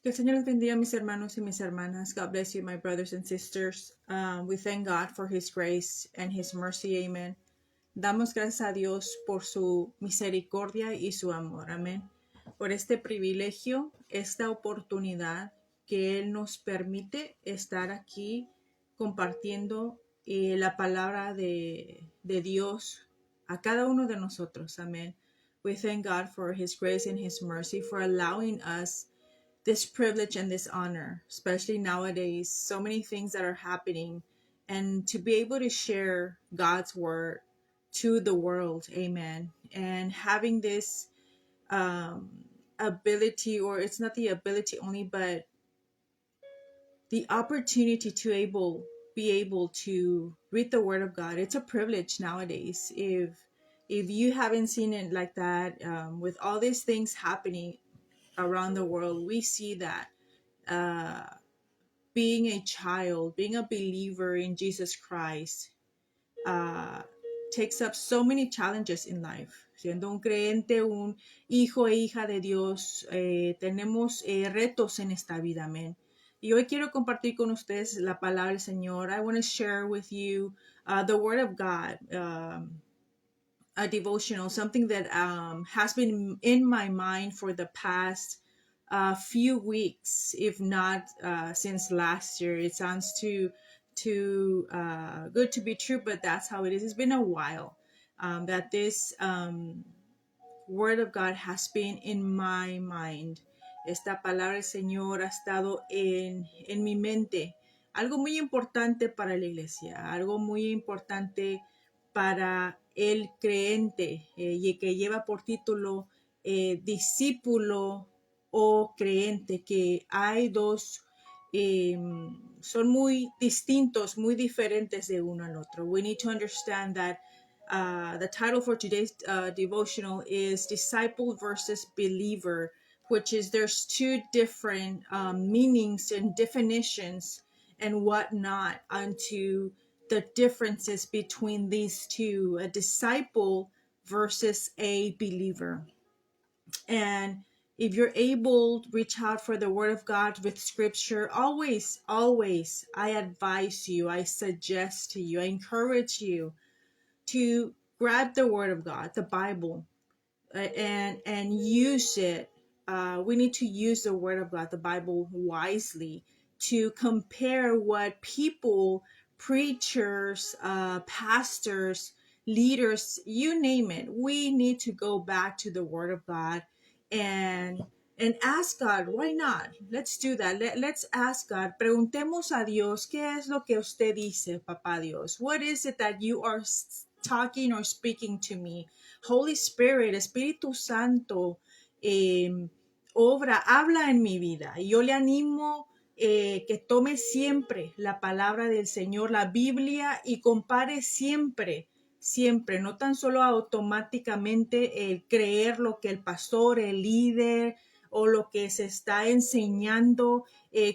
Que el Señor les bendiga, mis hermanos y mis hermanas. God bless you, my brothers and sisters. We thank God for His grace and His mercy. Amen. Damos gracias a Dios por su misericordia y su amor. Amén. Por este privilegio, esta oportunidad que Él nos permite estar aquí compartiendo la palabra de Dios a cada uno de nosotros. Amén. We thank God for His grace and His mercy, for allowing us this privilege and this honor, especially nowadays, so many things that are happening, and to be able to share God's word to the world. Amen. And having this ability, or it's not the ability only, but the opportunity to be able to read the word of God. It's a privilege nowadays. If you haven't seen it like that, with all these things happening around the world, we see that being a child, being a believer in Jesus Christ, takes up so many challenges in life. Siendo un creyente, un hijo e hija de Dios, tenemos retos en esta vida. Amén. Y hoy quiero compartir con ustedes la palabra del Señor. I want to share with you the Word of God, a devotional, something that has been in my mind for the past few weeks, if not since last year. It sounds too good to be true, but that's how it is. It's been a while that this word of God has been in my mind. Esta palabra del Señor ha estado en mi mente. Algo muy importante para la iglesia, algo muy importante para el creyente, y que lleva por título discípulo o creyente, que hay dos, son muy distintos, muy diferentes de uno al otro. We need to understand that the title for today's devotional is Disciple versus Believer, which is there's two different meanings and definitions and whatnot onto the differences between these two, a disciple versus a believer. And if you're able to reach out for the word of God with scripture, always, I advise you, I suggest to you, I encourage you to grab the word of God, the Bible, and use it. We need to use the word of God, the Bible, wisely to compare what people, preachers, pastors, leaders, you name it. We need to go back to the word of God and ask God. Why not? Let's do that. Let's ask God. Preguntemos a Dios, ¿qué es lo que usted dice, Papá Dios? What is it that you are talking or speaking to me? Holy Spirit, Espíritu Santo, habla en mi vida. Y yo le animo que tome siempre la palabra del Señor, la Biblia, y compare siempre, no tan solo automáticamente el creer lo que el pastor, el líder o lo que se está enseñando.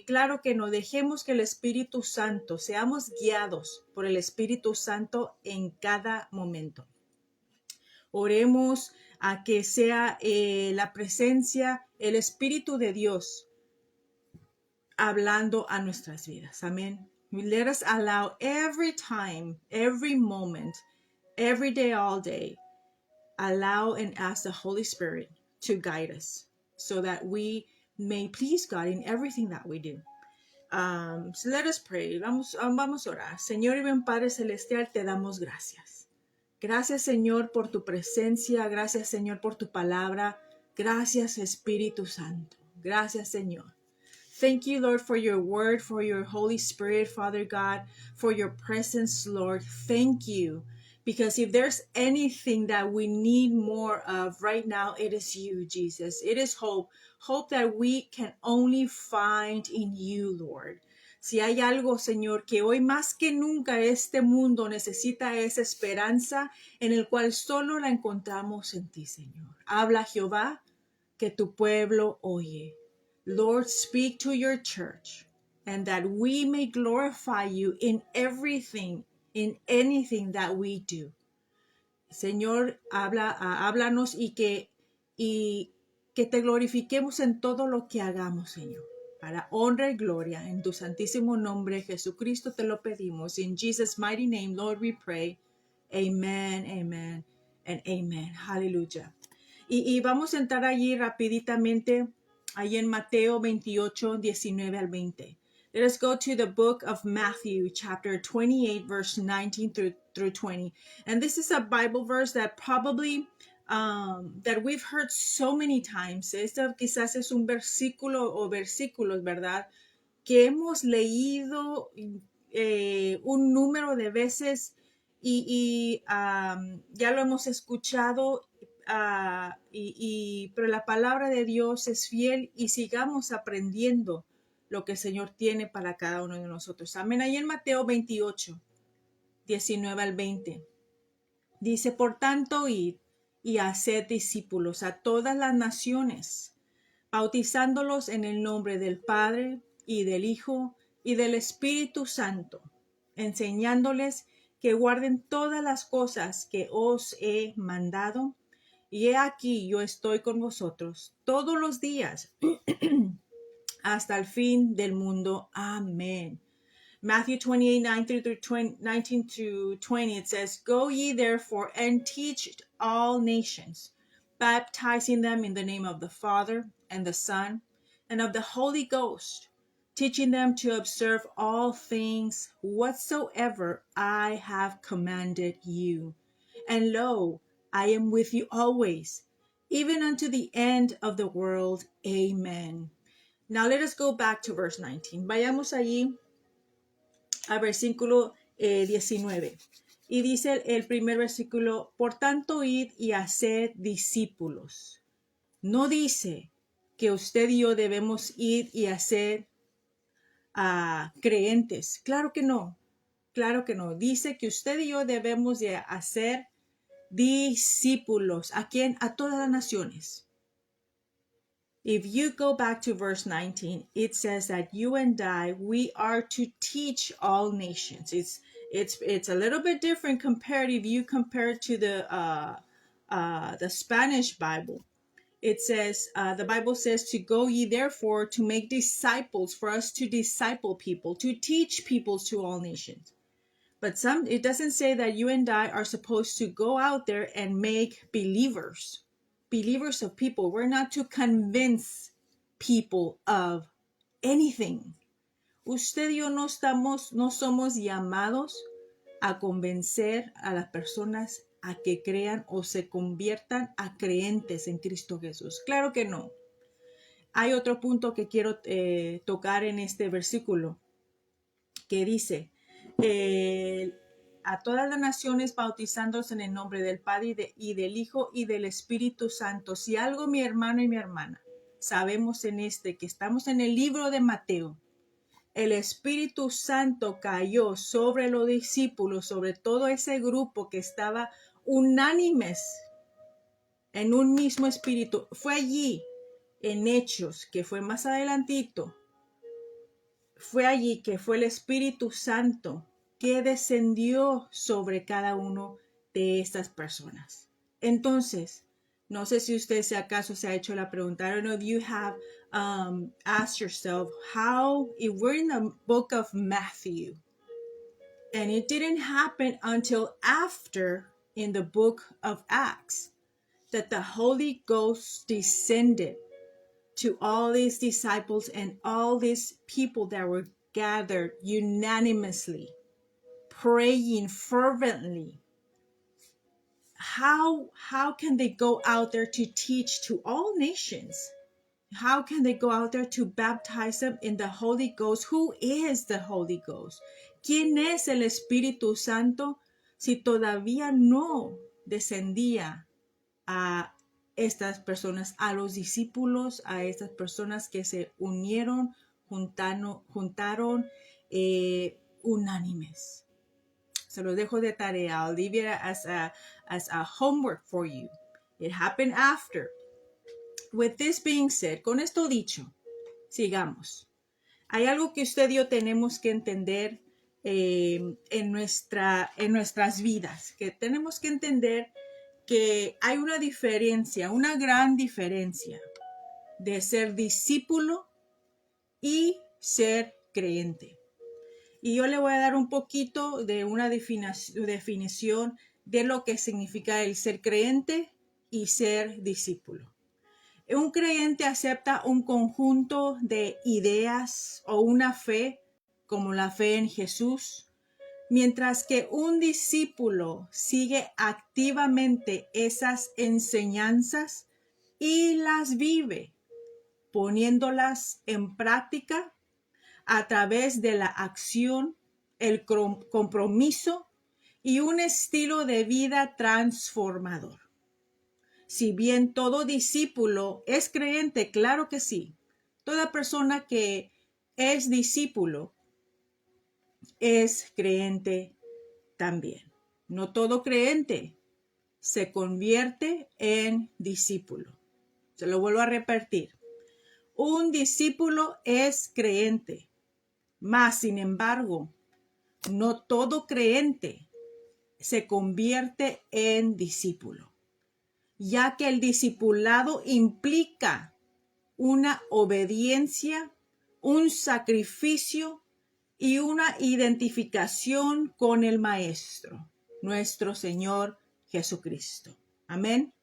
Claro que no, dejemos que el Espíritu Santo, seamos guiados por el Espíritu Santo en cada momento. Oremos a que sea la presencia, el Espíritu de Dios hablando a nuestras vidas. Amén. Let us allow every time, every moment, every day, all day, allow and ask the Holy Spirit to guide us so that we may please God in everything that we do. So let us pray. Vamos a orar. Señor y buen Padre Celestial, te damos gracias. Gracias, Señor, por tu presencia. Gracias, Señor, por tu palabra. Gracias, Espíritu Santo. Gracias, Señor. Thank you, Lord, for your word, for your Holy Spirit, Father God, for your presence, Lord. Thank you. Because if there's anything that we need more of right now, it is you, Jesus. It is hope. Hope that we can only find in you, Lord. Si hay algo, Señor, que hoy más que nunca este mundo necesita esa esperanza en el cual solo la encontramos en ti, Señor. Habla, Jehová, que tu pueblo oye. Lord, speak to your church, and that we may glorify you in everything, in anything that we do. Señor, háblanos y que te glorifiquemos en todo lo que hagamos, Señor. para honra y gloria. En tu santísimo nombre, Jesucristo, te lo pedimos. In Jesus' mighty name, Lord, we pray. Amen, amen, and amen. Aleluya. Y vamos a entrar allí rapiditamente, ahí en Mateo 28, 19 al 20. Let us go to the book of Matthew, chapter 28, verse 19 through 20. And this is a Bible verse that probably that we've heard so many times. Esto quizás es un versículo o versículos, ¿verdad? Que hemos leído un número de veces y ya lo hemos escuchado, pero la palabra de Dios es fiel y sigamos aprendiendo lo que el Señor tiene para cada uno de nosotros. Amén. Ahí en Mateo 28, 19 al 20. Dice, por tanto, id y haced discípulos a todas las naciones, bautizándolos en el nombre del Padre y del Hijo y del Espíritu Santo, enseñándoles que guarden todas las cosas que os he mandado. Y he aquí, yo estoy con vosotros todos los días hasta el fin del mundo. Amén. Matthew 28, 19 to 20, it says, Go ye therefore and teach all nations, baptizing them in the name of the Father and the Son and of the Holy Ghost, teaching them to observe all things whatsoever I have commanded you. And lo, I am with you always, even unto the end of the world. Amen. Now let us go back to verse 19. Vayamos allí al versículo 19. Y dice el primer versículo, por tanto, id y haced discípulos. No dice que usted y yo debemos ir y hacer creyentes. Claro que no. Claro que no. Dice que usted y yo debemos de hacer discípulos. ¿A quién? A todas las naciones. If you go back to verse 19, it says that you and I, we are to teach all nations. It's a little bit different compared if you compare it to the Spanish Bible. It says, the Bible says to go ye therefore to make disciples, for us to disciple people, to teach people to all nations. But it doesn't say that you and I are supposed to go out there and make believers of people. We're not to convince people of anything. Usted y yo no somos llamados a convencer a las personas a que crean o se conviertan a creyentes en Cristo Jesús. Claro que no. Hay otro punto que quiero tocar en este versículo que dice, a todas las naciones bautizándose en el nombre del Padre y del Hijo y del Espíritu Santo. Si algo mi hermano y mi hermana sabemos en que estamos en el libro de Mateo, el Espíritu Santo cayó sobre los discípulos, sobre todo ese grupo que estaba unánimes en un mismo espíritu. Fue allí en Hechos, que fue más adelantito, fue allí que fue el Espíritu Santo que descendió sobre cada uno de estas personas. Entonces, no sé si usted si acaso se ha hecho la pregunta. I don't know if you have asked yourself how, if we're in the book of Matthew, and it didn't happen until after in the book of Acts that the Holy Ghost descended to all these disciples and all these people that were gathered unanimously, praying fervently. How can they go out there to teach to all nations? How can they go out there to baptize them in the Holy Ghost? Who is the Holy Ghost? ¿Quién es el Espíritu Santo si todavía no descendía a estas personas, a los discípulos, a estas personas que se unieron, juntaron unánimes? Se los dejo de tarea. I'll leave it as a homework for you. It happened after. With this being said, con esto dicho, sigamos. Hay algo que usted y yo tenemos que entender en nuestras vidas, que tenemos que entender que hay una diferencia, una gran diferencia de ser discípulo y ser creyente. Y yo le voy a dar un poquito de una definición de lo que significa el ser creyente y ser discípulo. Un creyente acepta un conjunto de ideas o una fe, como la fe en Jesús, mientras que un discípulo sigue activamente esas enseñanzas y las vive, poniéndolas en práctica a través de la acción, el compromiso y un estilo de vida transformador. Si bien todo discípulo es creyente, claro que sí. Toda persona que es discípulo es creyente también. No todo creyente se convierte en discípulo. Se lo vuelvo a repetir. Un discípulo es creyente, mas sin embargo, no todo creyente se convierte en discípulo, ya que el discipulado implica una obediencia, un sacrificio y una identificación con el Maestro, nuestro Señor Jesucristo. Amén.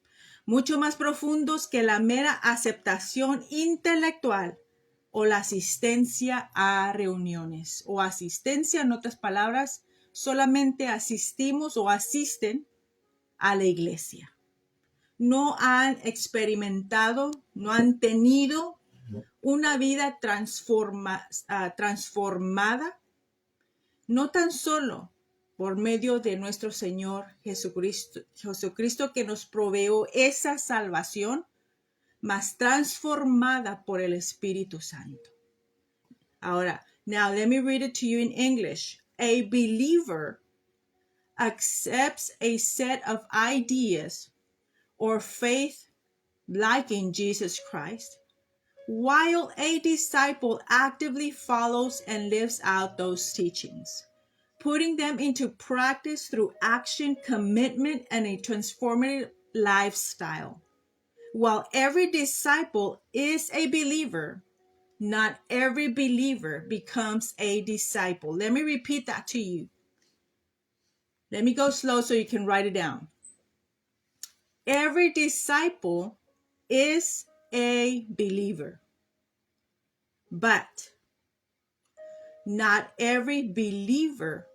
Mucho más profundos que la mera aceptación intelectual o la asistencia a reuniones. O asistencia, en otras palabras, solamente asistimos o asisten a la iglesia. No han experimentado, no han tenido una vida transformada, no tan solo por medio de nuestro Señor Jesucristo que nos proveó esa salvación, mas transformada por el Espíritu Santo. Ahora, now let me read it to you in English. A believer accepts a set of ideas or faith like in Jesus Christ, while a disciple actively follows and lives out those teachings, putting them into practice through action, commitment, and a transformative lifestyle. While every disciple is a believer, not every believer becomes a disciple. Let me repeat that to you. Let me go slow so you can write it down. Every disciple is a believer, but not every believer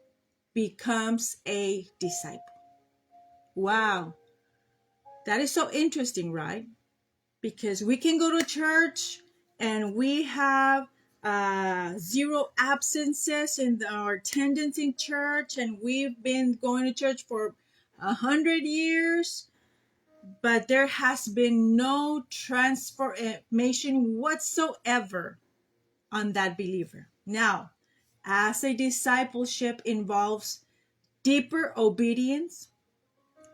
becomes a disciple. Wow. That is so interesting, right? Because we can go to church and we have 0 absences in our attendance in church, and we've been going to church for 100 years, but there has been no transformation whatsoever on that believer. Now, as a discipleship involves deeper obedience,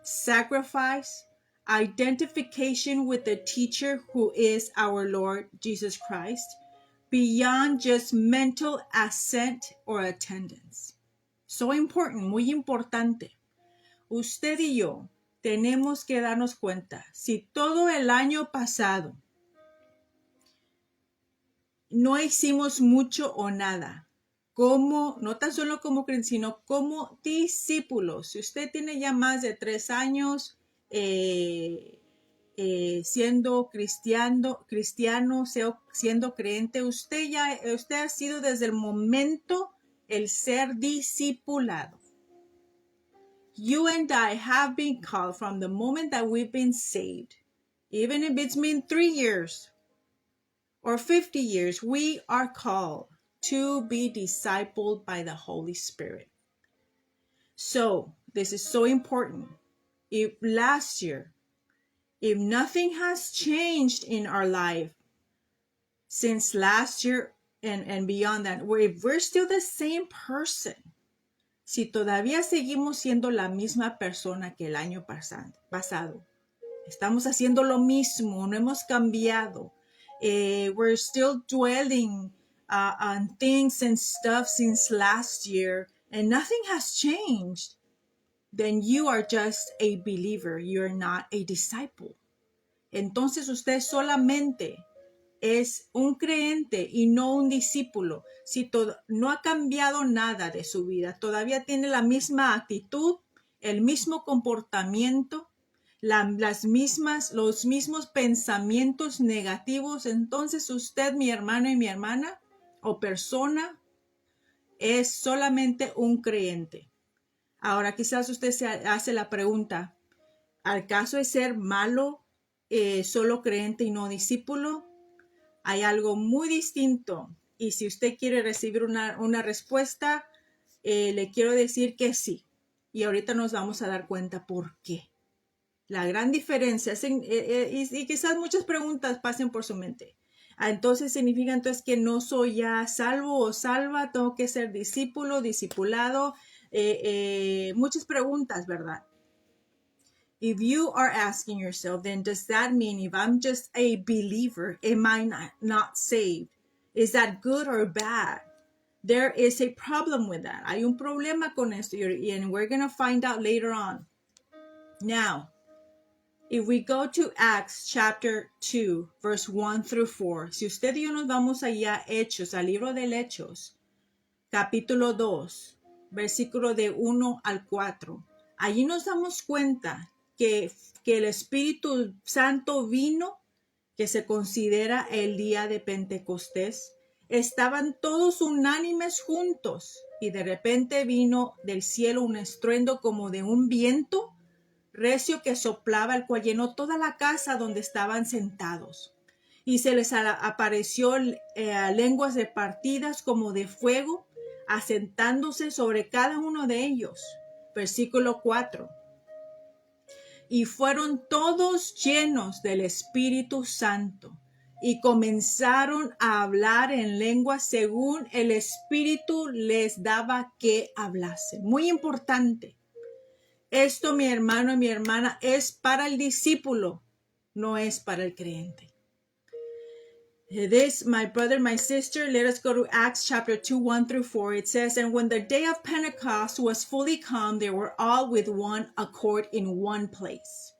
sacrifice, identification with the teacher who is our Lord Jesus Christ, beyond just mental assent or attendance. So important, muy importante. Usted y yo tenemos que darnos cuenta, si todo el año pasado no hicimos mucho o nada, como, no tan solo como creyentes, sino como discípulos. Si usted tiene ya más de 3 años siendo cristiano, siendo creyente, usted ha sido desde el momento el ser discipulado. You and I have been called from the moment that we've been saved. Even if it's been 3 years or 50 years, we are called to be discipled by the Holy Spirit. So, this is so important. If last year, if nothing has changed in our life since last year and beyond that, if we're still the same person, si todavía seguimos siendo la misma persona que el año pasado, estamos haciendo lo mismo, no hemos cambiado, we're still dwelling on things and stuff since last year, and nothing has changed, then you are just a believer. You're not a disciple. Entonces usted solamente es un creyente y no un discípulo, si no ha cambiado nada de su vida, todavía tiene la misma actitud, el mismo comportamiento, los mismos pensamientos negativos, entonces usted, mi hermano y mi hermana o persona, es solamente un creyente. Ahora quizás usted se hace la pregunta, ¿al caso de ser malo, solo creyente y no discípulo? Hay algo muy distinto. Y si usted quiere recibir una respuesta, le quiero decir que sí. Y ahorita nos vamos a dar cuenta por qué. La gran diferencia es y quizás muchas preguntas pasen por su mente. Entonces significa entonces que no soy ya salvo o salva, tengo que ser discípulo, discipulado. Muchas preguntas, ¿verdad? If you are asking yourself, then does that mean if I'm just a believer, am I not saved? Is that good or bad? There is a problem with that. Hay un problema con esto, and we're going to find out later on. Now, if we go to Acts chapter 2, verse 1 through 4, si usted y yo nos vamos allá Hechos, al libro del Hechos, capítulo 2, versículo de 1 al 4, allí nos damos cuenta que el Espíritu Santo vino, que se considera el día de Pentecostés. Estaban todos unánimes juntos y de repente vino del cielo un estruendo como de un viento recio que soplaba, el cual llenó toda la casa donde estaban sentados. Y se les apareció lenguas repartidas como de fuego, asentándose sobre cada uno de ellos. Versículo 4. Y fueron todos llenos del Espíritu Santo y comenzaron a hablar en lenguas según el Espíritu les daba que hablasen. Muy importante. Esto, mi hermano y mi hermana, es para el discípulo, no es para el creyente. This, my brother, my sister, let us go to Acts chapter 2, 1 through 4. It says, and when the day of Pentecost was fully come, they were all with one accord in one place.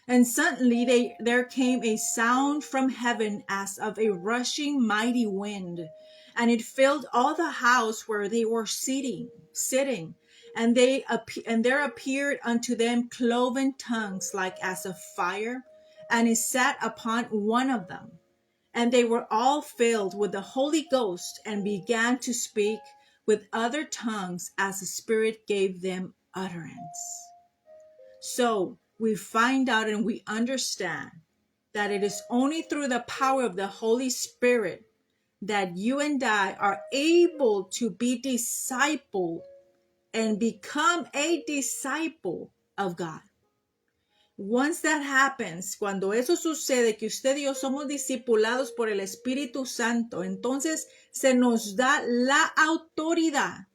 And suddenly there came a sound from heaven as of a rushing mighty wind, and it filled all the house where they were sitting. And there appeared unto them cloven tongues like as of fire, and it sat upon one of them. And they were all filled with the Holy Ghost and began to speak with other tongues as the Spirit gave them utterance. So we find out and we understand that it is only through the power of the Holy Spirit that you and I are able to be discipled and become a disciple of God. Once that happens, cuando eso sucede, que usted y yo somos discipulados por el Espíritu Santo, entonces se nos da la autoridad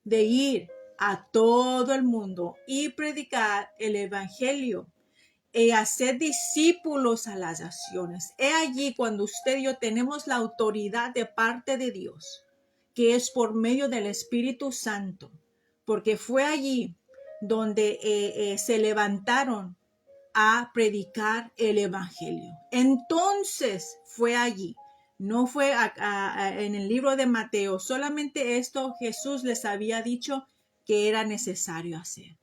de ir a todo el mundo y predicar el Evangelio y hacer discípulos a las naciones. He allí cuando usted y yo tenemos la autoridad de parte de Dios, que es por medio del Espíritu Santo, porque fue allí donde se levantaron a predicar el Evangelio. Entonces fue allí, no fue en el libro de Mateo, solamente esto Jesús les había dicho que era necesario hacer.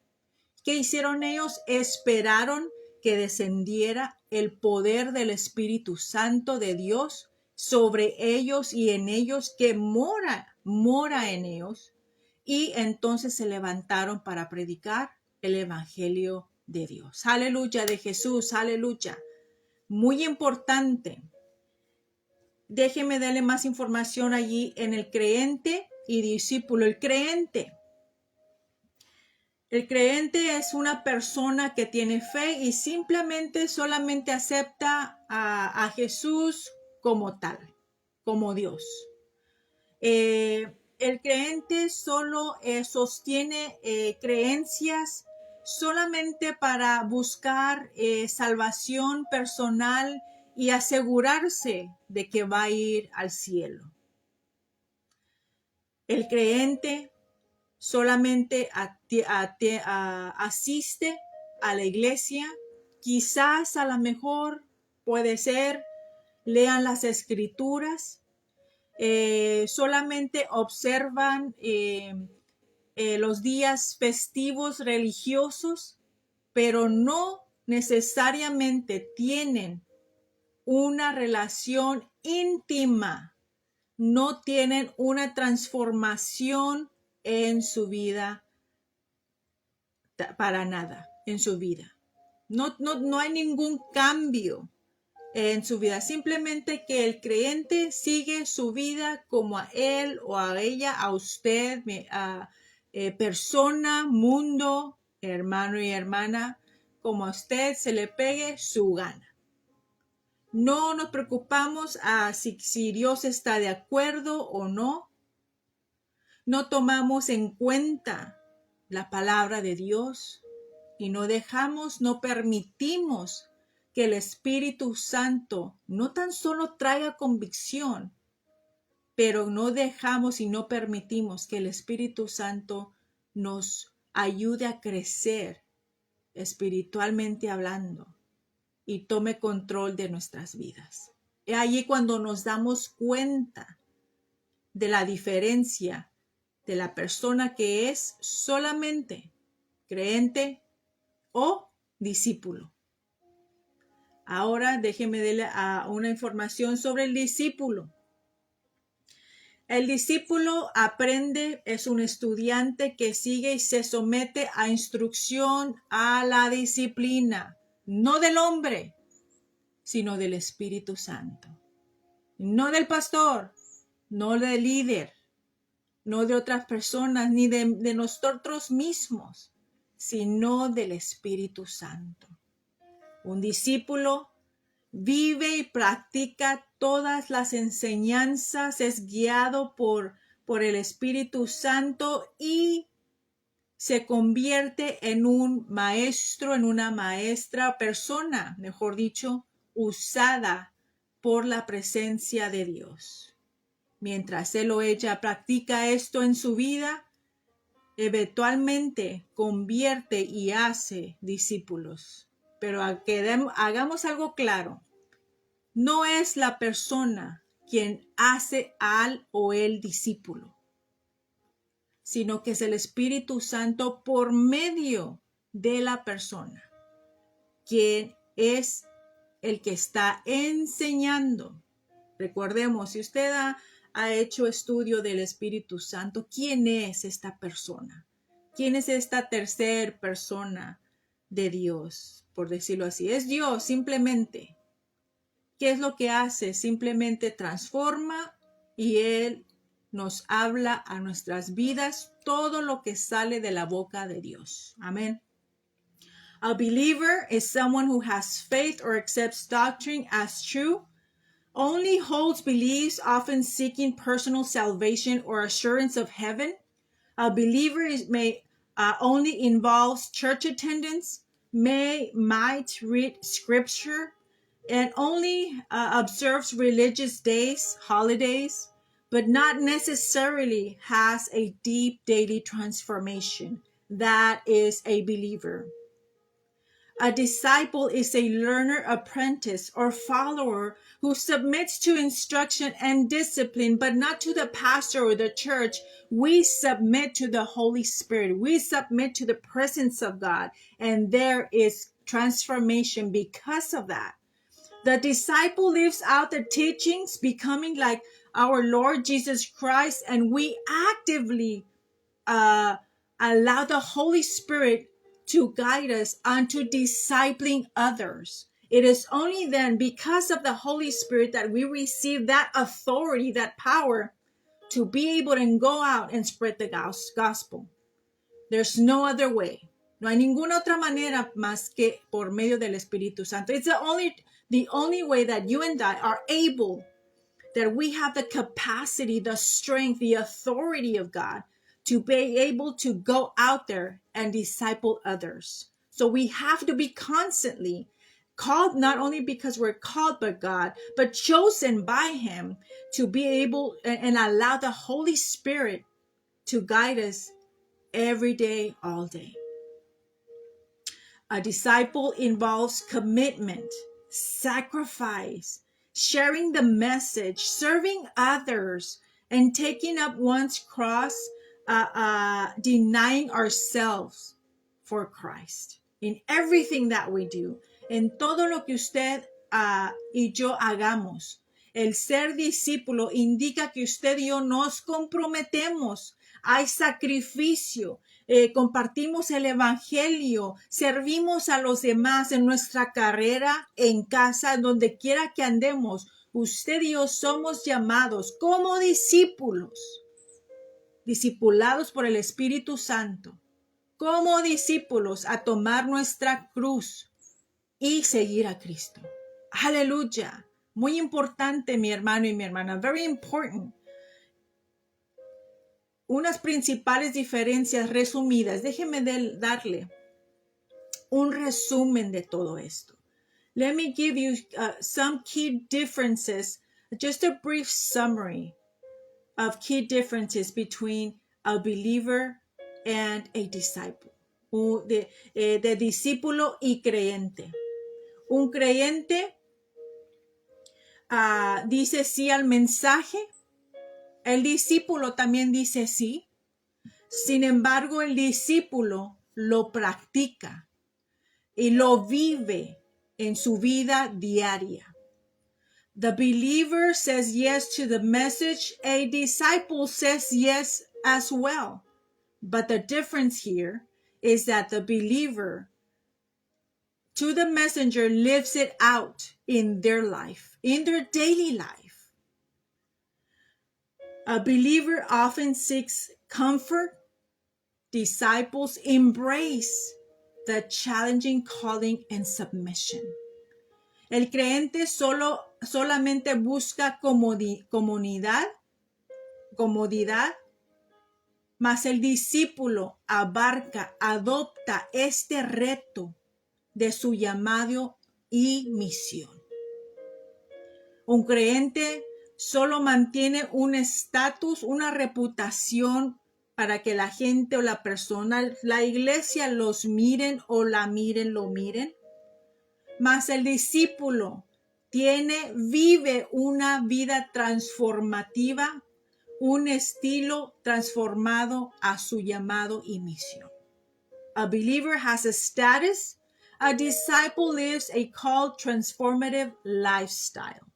¿Qué hicieron ellos? Esperaron que descendiera el poder del Espíritu Santo de Dios sobre ellos y en ellos, que mora en ellos, y entonces se levantaron para predicar el Evangelio de Dios. Aleluya, de Jesús, aleluya. Muy importante. Déjeme darle más información allí en el creyente y discípulo. El creyente es una persona que tiene fe y solamente acepta a Jesús como tal, como Dios. El creyente solo sostiene creencias solamente para buscar salvación personal y asegurarse de que va a ir al cielo. El creyente solamente asiste a la iglesia, quizás a lo mejor puede ser lean las escrituras, solamente observan los días festivos religiosos, pero no necesariamente tienen una relación íntima, no tienen una transformación en su vida, para nada, en su vida. No hay ningún cambio en su vida, simplemente que el creyente sigue su vida como a él o a ella, a usted, a persona, mundo, hermano y hermana, como a usted se le pegue su gana. No nos preocupamos a si Dios está de acuerdo o no. No tomamos en cuenta la palabra de Dios y no permitimos que el Espíritu Santo no tan solo traiga convicción, pero no dejamos y no permitimos que el Espíritu Santo nos ayude a crecer espiritualmente hablando y tome control de nuestras vidas. Es allí cuando nos damos cuenta de la diferencia de la persona que es solamente creyente o discípulo. Ahora déjeme darle una información sobre el discípulo. El discípulo aprende, es un estudiante que sigue y se somete a instrucción, a la disciplina, no del hombre, sino del Espíritu Santo. No del pastor, no del líder, no de otras personas, ni de nosotros mismos, sino del Espíritu Santo. Un discípulo vive y practica todas las enseñanzas, es guiado por el Espíritu Santo y se convierte en un maestro, en una maestra, persona, mejor dicho, usada por la presencia de Dios. Mientras él o ella practica esto en su vida, eventualmente convierte y hace discípulos. Pero hagamos algo claro. No es la persona quien hace al o el discípulo, sino que es el Espíritu Santo por medio de la persona, quien es el que está enseñando. Recordemos, si usted ha hecho estudio del Espíritu Santo, ¿quién es esta persona? ¿Quién es esta tercera persona de Dios? Por decirlo así, es Dios simplemente. ¿Qué es lo que hace? Simplemente transforma y Él nos habla a nuestras vidas todo lo que sale de la boca de Dios. Amén. A believer is someone who has faith or accepts doctrine as true, only holds beliefs, often seeking personal salvation or assurance of heaven. A believer may only involves church attendance, might read scripture, and only observes religious days, holidays, but not necessarily has a deep daily transformation. That is a believer. A disciple is a learner, apprentice, or follower who submits to instruction and discipline, but not to the pastor or the church. We submit to the Holy Spirit. We submit to the presence of God, and there is transformation because of that. The disciple lives out the teachings, becoming like our Lord Jesus Christ, and we actively allow the Holy Spirit to guide us unto discipling others. It is only then, because of the Holy Spirit, that we receive that authority, that power to be able to go out and spread the gospel. There's no other way. No hay ninguna otra manera más que por medio del Espíritu Santo. It's the only way that you and I are able, that we have the capacity, the strength, the authority of God to be able to go out there and disciple others. So we have to be constantly called, not only because we're called by God, but chosen by Him to be able and allow the Holy Spirit to guide us every day, all day. A disciple involves commitment, sacrifice, sharing the message, serving others, and taking up one's cross, denying ourselves for Christ. In everything that we do, en todo lo que usted y yo hagamos, el ser discípulo indica que usted y yo nos comprometemos. Hay sacrificio, compartimos el evangelio, servimos a los demás en nuestra carrera, en casa, donde quiera que andemos. Usted y yo somos llamados como discípulos, discipulados por el Espíritu Santo, como discípulos a tomar nuestra cruz y seguir a Cristo. Aleluya. Muy importante, mi hermano y mi hermana. Very important. Unas principales diferencias resumidas. Déjeme darle un resumen de todo esto. Let me give you some key differences, just a brief summary of key differences between a believer and a disciple. De discípulo y creyente. Un creyente dice sí al mensaje. El discípulo también dice sí. Sin embargo, el discípulo lo practica y lo vive en su vida diaria. The believer says yes to the message. A disciple says yes as well. But the difference here is that the believer to the messenger lives it out in their life, in their daily life. A believer often seeks comfort. Disciples embrace the challenging calling and submission. El creyente solamente busca comodidad, mas el discípulo adopta este reto de su llamado y misión. Un creyente solo mantiene un estatus, una reputación para que la gente o la persona, la iglesia los miren o lo miren. Mas el discípulo vive una vida transformativa, un estilo transformado a su llamado y misión. A believer has a status. A disciple lives a called transformative lifestyle.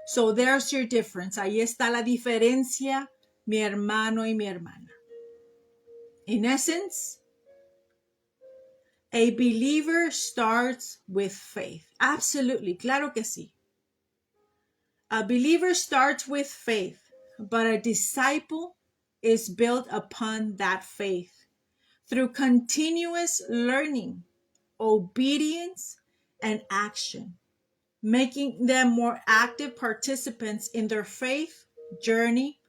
So there's your difference. Ahí está la diferencia, mi hermano y mi hermana. In essence, a believer starts with faith. Absolutely, claro que sí. A believer starts with faith, but a disciple is built upon that faith through continuous learning, obedience, and action, making them more active participants in their faith journey,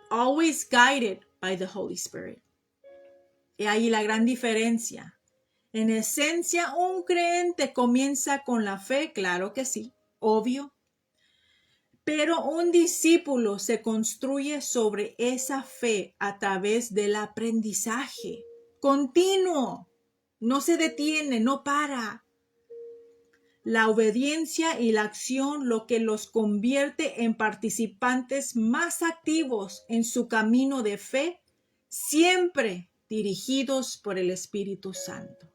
always guided by the Holy Spirit. Y ahí la gran diferencia. En esencia, un creyente comienza con la fe, claro que sí, obvio. Pero un discípulo se construye sobre esa fe a través del aprendizaje continuo. No se detiene, no para. La obediencia y la acción lo que los convierte en participantes más activos en su camino de fe, siempre dirigidos por el Espíritu Santo.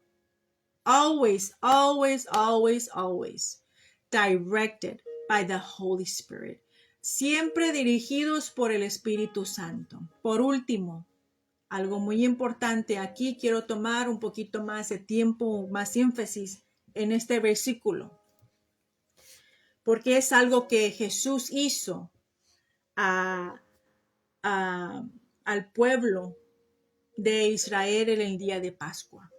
Always, always, always, always directed by the Holy Spirit. Siempre dirigidos por el Espíritu Santo. Por último, algo muy importante, aquí quiero tomar un poquito más de tiempo, más énfasis en este versículo, porque es algo que Jesús hizo al pueblo de Israel en el día de Pascua.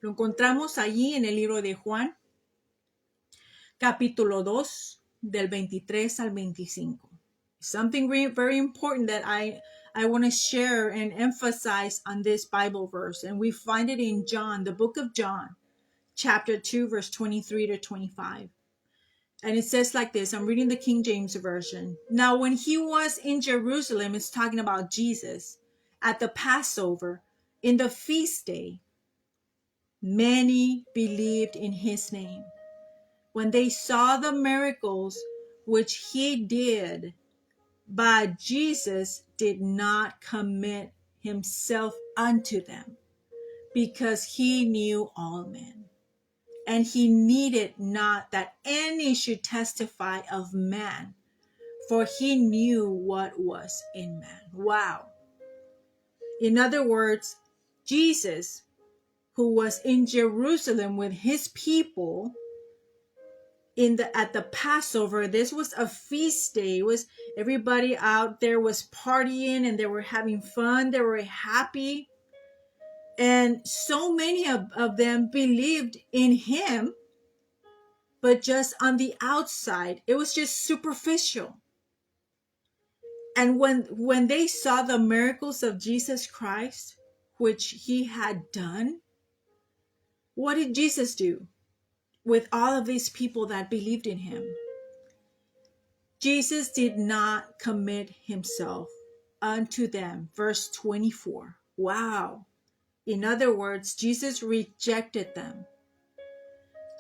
Lo encontramos allí en el libro de Juan, capítulo 2, del 23 al 25. Something very important that I want to share and emphasize on this Bible verse, and we find it in John, the book of John, chapter 2, verse 23 to 25. And it says like this, I'm reading the King James Version. Now, when he was in Jerusalem, it's talking about Jesus, at the Passover, in the feast day, many believed in his name, when they saw the miracles which he did, but Jesus did not commit himself unto them, because he knew all men. And he needed not that any should testify of man, for he knew what was in man. Wow. In other words, Jesus, who was in Jerusalem with his people at the Passover, this was a feast day. It was everybody out there was partying and they were having fun. They were happy. And so many of them believed in him, but just on the outside. It was just superficial. And when they saw the miracles of Jesus Christ, which he had done, what did Jesus do with all of these people that believed in him? Jesus did not commit himself unto them. Verse 24. Wow. In other words, Jesus rejected them.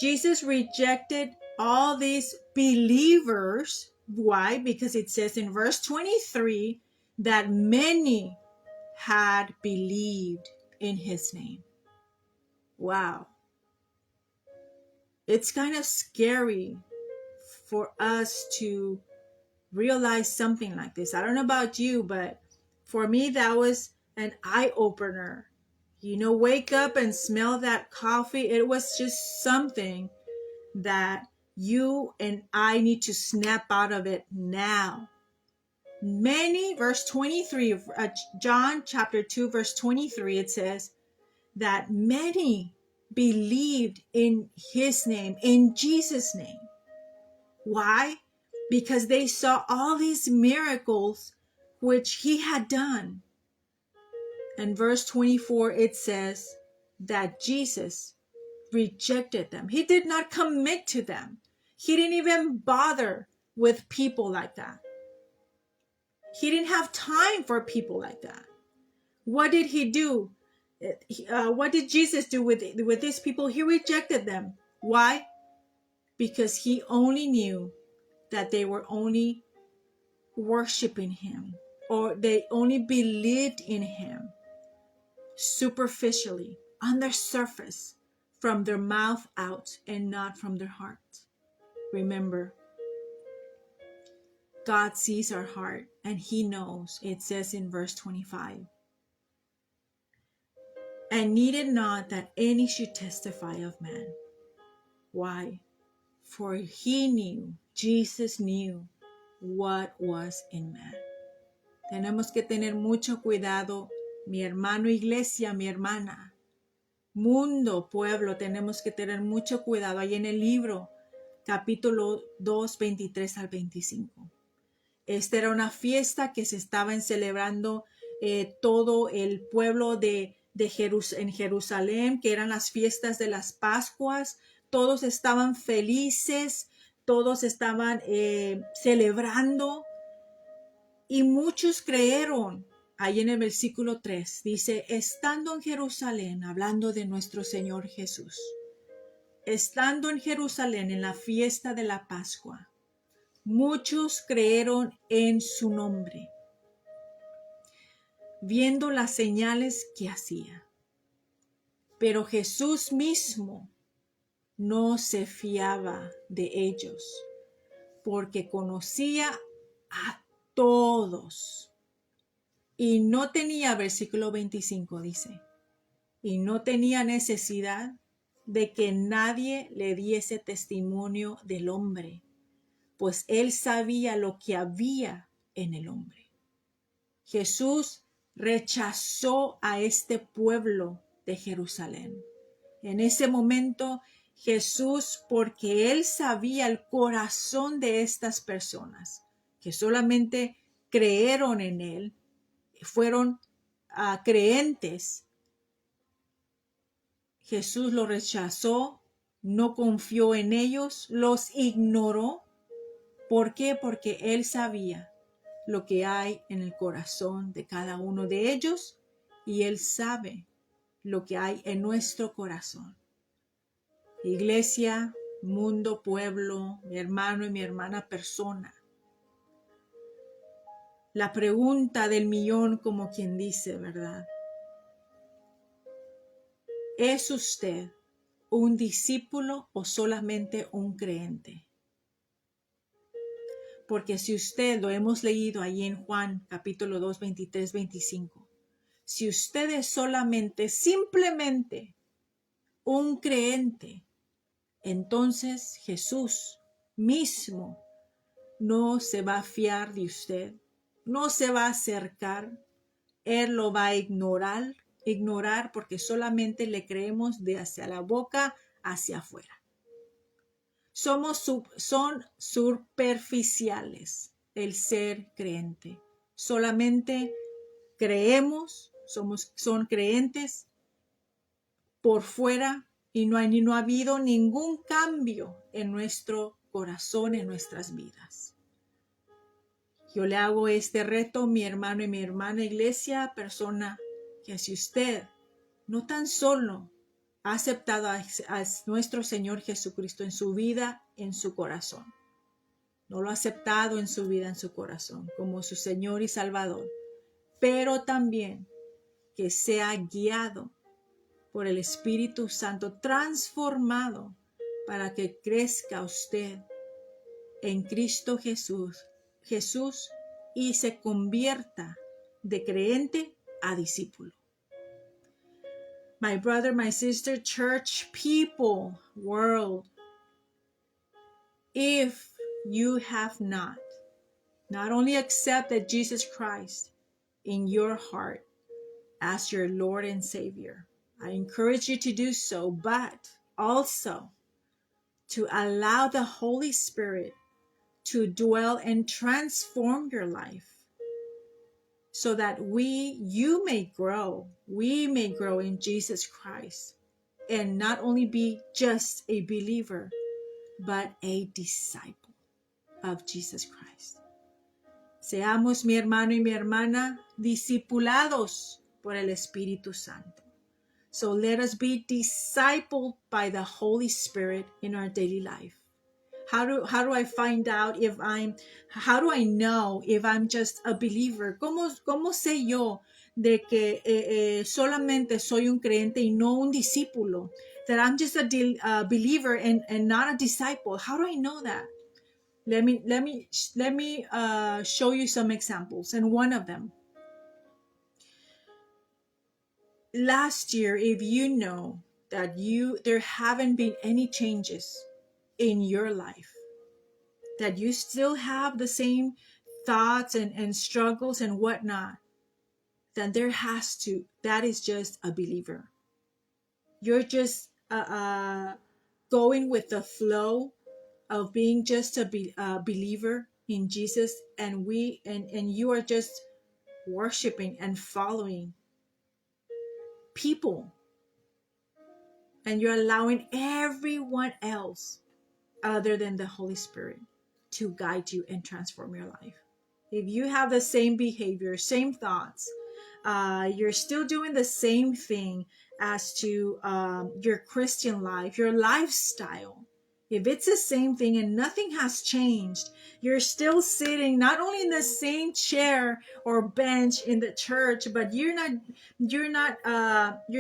Jesus rejected all these believers. Why? Because it says in verse 23 that many had believed in his name. Wow. It's kind of scary for us to realize something like this. I don't know about you, but for me, that was an eye-opener. Wake up and smell that coffee. It was just something that you and I need to snap out of it now. Many, verse 23, John chapter 2, verse 23, it says that many believed in his name, in Jesus' name. Why? Because they saw all these miracles which he had done. And verse 24, it says that Jesus rejected them. He did not commit to them. He didn't even bother with people like that. He didn't have time for people like that. What did he do? What did Jesus do with these people? He rejected them. Why? Because he only knew that they were only worshiping him, or they only believed in him superficially, on their surface, from their mouth out and not from their heart. Remember, God sees our heart and he knows. It says in verse 25, and needed not that any should testify of man. Why? For he knew, Jesus knew what was in man. Tenemos que tener mucho cuidado, mi hermano iglesia, mi hermana, mundo, pueblo, tenemos que tener mucho cuidado. Ahí en el libro, capítulo 2, 23 al 25. Esta era una fiesta que se estaban celebrando todo el pueblo en Jerusalén, que eran las fiestas de las Pascuas. Todos estaban felices, todos estaban celebrando, y muchos creyeron. Ahí en el versículo 3 dice, estando en Jerusalén, hablando de nuestro Señor Jesús, estando en Jerusalén en la fiesta de la Pascua, muchos creyeron en su nombre, viendo las señales que hacía. Pero Jesús mismo no se fiaba de ellos, porque conocía a todos. Y no tenía, versículo 25 dice, y no tenía necesidad de que nadie le diese testimonio del hombre, pues él sabía lo que había en el hombre. Jesús rechazó a este pueblo de Jerusalén. En ese momento, Jesús, porque él sabía el corazón de estas personas, que solamente creyeron en él, fueron creentes, Jesús los rechazó, no confió en ellos, los ignoró. ¿Por qué? Porque él sabía lo que hay en el corazón de cada uno de ellos, y él sabe lo que hay en nuestro corazón. Iglesia, mundo, pueblo, mi hermano y mi hermana persona. La pregunta del millón, como quien dice, ¿verdad? ¿Es usted un discípulo o solamente un creyente? Porque si usted, lo hemos leído ahí en Juan capítulo 2, 23, 25, si usted es solamente, simplemente un creyente, entonces Jesús mismo no se va a fiar de usted, no se va a acercar, Él lo va a ignorar porque solamente le creemos de hacia la boca hacia afuera. Son superficiales el ser creyente. Solamente creemos, son creyentes por fuera y no ha habido ningún cambio en nuestro corazón, en nuestras vidas. Yo le hago este reto, mi hermano y mi hermana iglesia, persona, que si usted no tan solo ha aceptado a nuestro Señor Jesucristo en su vida, en su corazón, no lo ha aceptado en su vida, en su corazón, como su Señor y Salvador, pero también que sea guiado por el Espíritu Santo, transformado para que crezca usted en Cristo Jesús y se convierta de creyente a discípulo. My brother, my sister, church, people, world, if you have not only accepted Jesus Christ in your heart as your Lord and Savior, I encourage you to do so, but also to allow the Holy Spirit to dwell and transform your life so that you may grow, we may grow in Jesus Christ and not only be just a believer, but a disciple of Jesus Christ. Seamos, mi hermano y mi hermana, discipulados por el Espíritu Santo. So let us be discipled by the Holy Spirit in our daily life. How do I find out how do I know if I'm just a believer? ¿Cómo sé yo de que solamente soy un creyente y no un discípulo? That I'm just a believer and not a disciple. How do I know that? Let me show you some examples, and one of them. Last year, if you know that there haven't been any changes in your life, that you still have the same thoughts and struggles and whatnot, then that is just a believer. You're just going with the flow of being just a believer in Jesus, and you are just worshiping and following people, and you're allowing everyone else other than the Holy Spirit to guide you and transform your life. If you have the same behavior, same thoughts, you're still doing the same thing as to your Christian life, your lifestyle, if it's the same thing and nothing has changed, you're still sitting not only in the same chair or bench in the church, but you're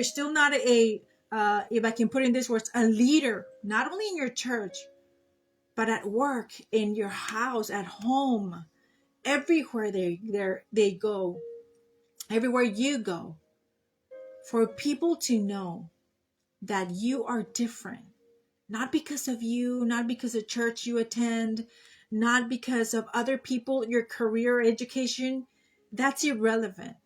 still not if I can put in these words, a leader, not only in your church, but at work, in your house, at home, everywhere they go, everywhere you go, for people to know that you are different. Not because of you, not because of church you attend, not because of other people, your career, education. That's irrelevant.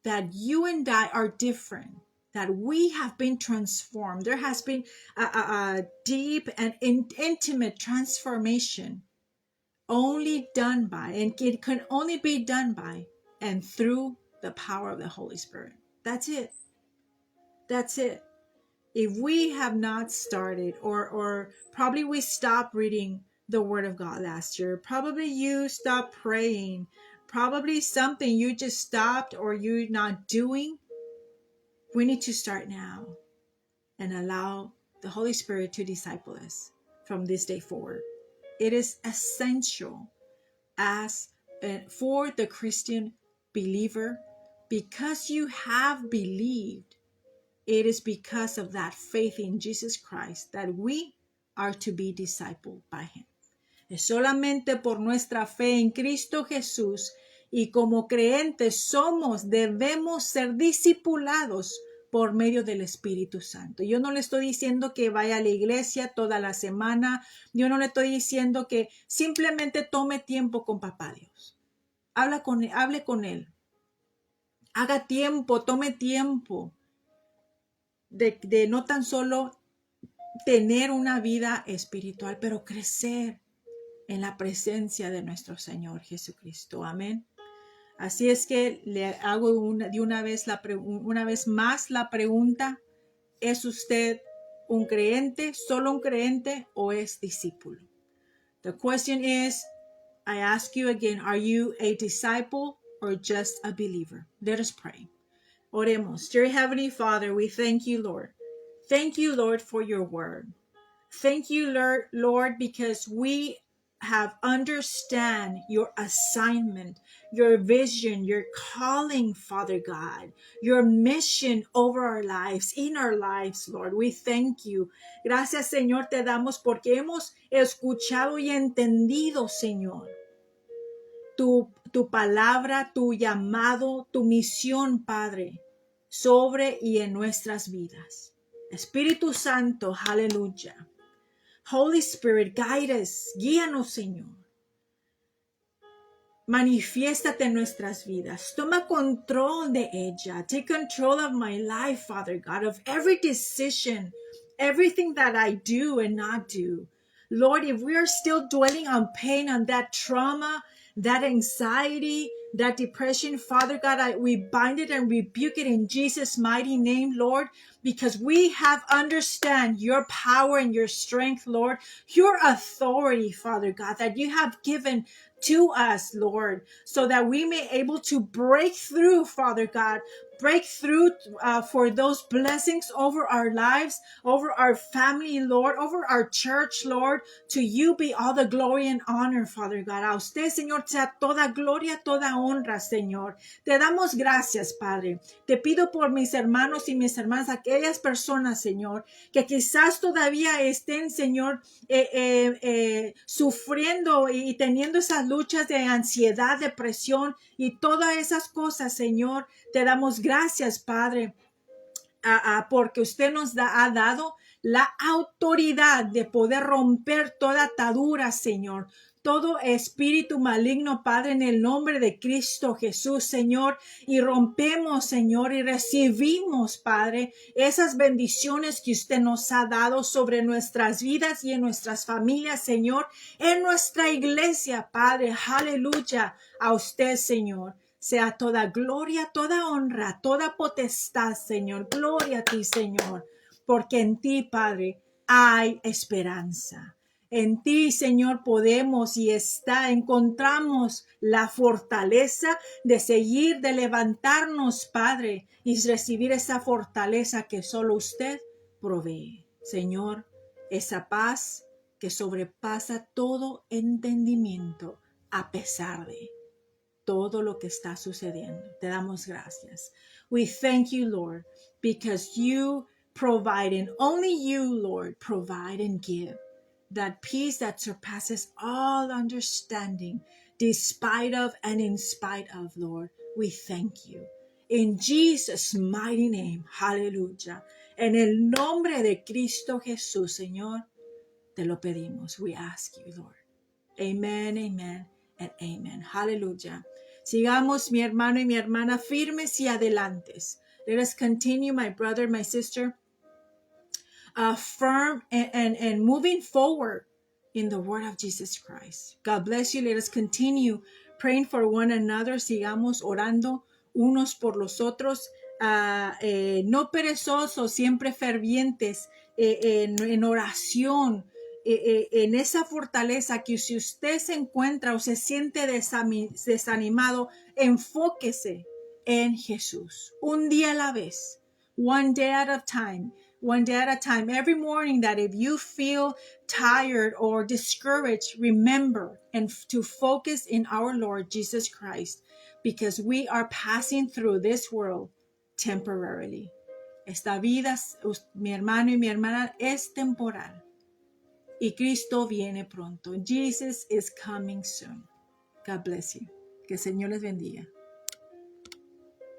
That you and I are different. That we have been transformed. There has been a deep and intimate transformation only done by, and it can only be done by and through the power of the Holy Spirit. That's it. That's it. If we have not started, or probably we stopped reading the Word of God last year, probably you stopped praying, probably something you just stopped or you're not doing, we need to start now and allow the Holy Spirit to disciple us from this day forward. It is essential for the Christian believer, because you have believed. It is because of that faith in Jesus Christ that we are to be discipled by him. Es solamente por nuestra fe en Cristo Jesús, y como creyentes debemos ser discipulados por medio del Espíritu Santo. Yo no le estoy diciendo que vaya a la iglesia toda la semana. Yo no le estoy diciendo que simplemente tome tiempo con Papá Dios. Hable con él. Haga tiempo, tome tiempo de no tan solo tener una vida espiritual, pero crecer en la presencia de nuestro Señor Jesucristo. Amén. Así es que le hago una vez más la pregunta: ¿es usted un creyente, solo un creyente, o es discípulo? The question is, I ask you again, are you a disciple or just a believer? Let us pray. Oremos. Dear Heavenly Father, we thank you, Lord. Thank you, Lord, for your word. Thank you, Lord, because we have understand your assignment, your vision, your calling, Father God, your mission over our lives, in our lives, Lord. We thank you. Gracias, Señor, te damos porque hemos escuchado y entendido, Señor, tu palabra, tu llamado, tu misión, Padre, sobre y en nuestras vidas. Espíritu Santo, aleluya. Holy Spirit, guide us, guíanos, Señor. Manifiéstate en nuestras vidas. Toma control de ella. Take control of my life, Father God, of every decision, everything that I do and not do. Lord, if we are still dwelling on pain, on that trauma, that anxiety, that depression, Father God, we bind it and rebuke it in Jesus' mighty name, Lord, because we have understand your power and your strength, Lord, your authority, Father God, that you have given to us, Lord, so that we may able to break through, Father God, break through for those blessings over our lives, over our family, Lord, over our church, Lord. To you be all the glory and honor, Father God. A usted, Señor, sea toda gloria, toda honra, Señor. Te damos gracias, Padre. Te pido por mis hermanos y mis hermanas, aquellas personas, Señor, que quizás todavía estén, Señor, sufriendo y teniendo esas luchas de ansiedad, depresión y todas esas cosas, Señor. Te damos gracias, Padre, porque usted nos ha dado la autoridad de poder romper toda atadura, Señor. Todo espíritu maligno, Padre, en el nombre de Cristo Jesús, Señor, y rompemos, Señor, y recibimos, Padre, esas bendiciones que usted nos ha dado sobre nuestras vidas y en nuestras familias, Señor, en nuestra iglesia, Padre, aleluya, a usted, Señor. Sea toda gloria, toda honra, toda potestad, Señor. Gloria a ti, Señor, porque en ti, Padre, hay esperanza. En ti, Señor, podemos y encontramos la fortaleza de seguir, de levantarnos, Padre, y recibir esa fortaleza que solo usted provee. Señor, esa paz que sobrepasa todo entendimiento a pesar de todo lo que está sucediendo. Te damos gracias. We thank you, Lord, because you provide, and only you, Lord, provide and give that peace that surpasses all understanding, despite of and in spite of, Lord. We thank you. In Jesus' mighty name, hallelujah. En el nombre de Cristo Jesús, Señor, te lo pedimos. We ask you, Lord. Amen, amen, and amen. Hallelujah. Sigamos, mi hermano y mi hermana, firmes y adelantes. Let us continue, my brother, my sister, firm and moving forward in the word of Jesus Christ. God bless you. Let us continue praying for one another. Sigamos orando unos por los otros, no perezosos, siempre fervientes en oración. En esa fortaleza que si usted se encuentra o se siente desanimado, enfóquese en Jesús. Un día a la vez. One day at a time. one day at a time. Every morning that if you feel tired or discouraged, remember and to focus in our Lord Jesus Christ, because we are passing through this world temporarily. Esta vida, mi hermano y mi hermana, es temporal. Y Cristo viene pronto. Jesus is coming soon. God bless you. Que el Señor les bendiga.